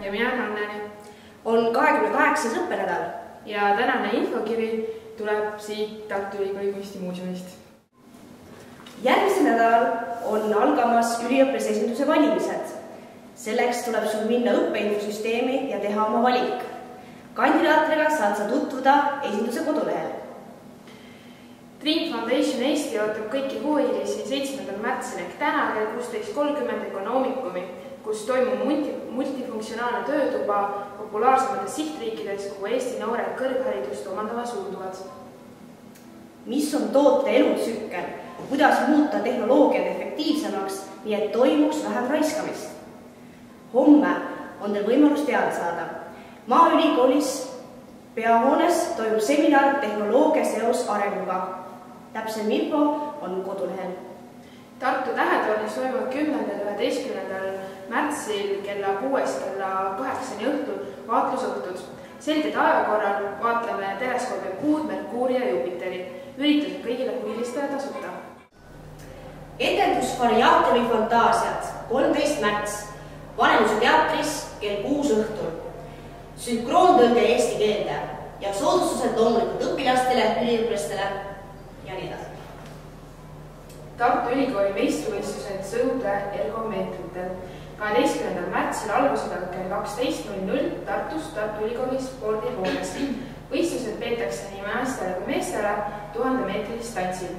ja mina Ranneli. On 28. õppenädal ja tänane infokiri tuleb siit Tartu Ülikooli kunstimuuseumist. Järgmisel nädalal on algamas üliõpilasesinduse valimised. Selleks tuleb sul minna õppeinfosüsteemi ja teha oma valik. Kandidaatidega saad sa tutvuda esinduse kodulehel. Dream Foundation Eesti ootab kõiki huvilisi 7. märtsil ehk täna kell 16.30 Ökonoomikumi, kus toimub multifunktsionaalne töötuba populaarsemates sihtriikides, kuhu Eesti noored kõrgharidust omandama suunduvad. Mis on toote elutsükkel? Kuidas muuta tehnoloogiad efektiivsemaks, nii et toimuks vähem raiskamist? Homme on teil võimalus teada saada. Maaülikoolis peahoones toimub seminar tehnoloogia seos arenguga. Täpsem info on kodulehel. Tartu Tähetornis toimub 10.–11. märtsil kella 6 kella 8 õhtul vaatlusõhtud. Selged ajakorral vaatleme teleskoobi Kuud, Merkuuri ja Jupiteri. Üritused kõigile huvilistele tasuta. Etendus Variaatomi fantaasiad 13. märts Vanemuise teatris kell 6 õhtul. Sünkroondõlge eesti keelde ja soodustused loomulikult õpilastele, üliõpilastele ja nii edasi. Tartu Ülikooli meistrivõistlused sõude ergomeetritel 12. märtsil algusega kell 12.00 Tartus Tartu Ülikooli spordihoones. Võistlused peetakse nii naistele kui meestele 1000 meetri distantsil.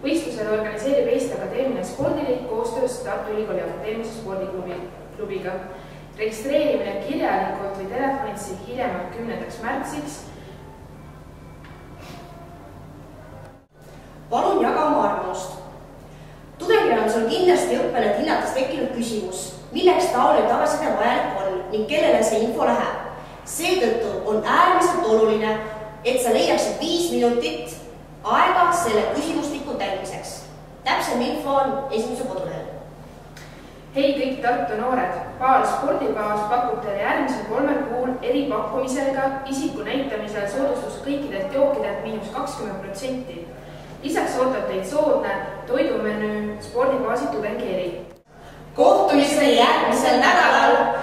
Võistlused organiseerib Eesti Akadeemiline Spordiliit koostöös Tartu Ülikooli Akadeemilise spordiklubiga. Registreerimine kirjalikult või telefonitsi hiljemalt 10. märtsiks. Palun jaga oma arvamust. Tudengil on sul kindlasti õppenet hinnates tekkinud küsimus, milleks taoline tagasiside vajalik on ning kellele see info läheb. Seetõttu on äärmiselt oluline, et sa leiaksid 5 minutit aega selle küsimustiku täitmiseks. Täpsem info on esinduse kodulehel. Hei kõik Tartu noored! Paal spordibaas pakub teile järgmisel 3 kuul eripakkumisega isiku näitamisel soodustus kõikidelt jookidelt -20%. Lisaks ootab teid soodne toidumenüü spordibaasi tudengi eri. Kohtumiseni järgmisel nädalal!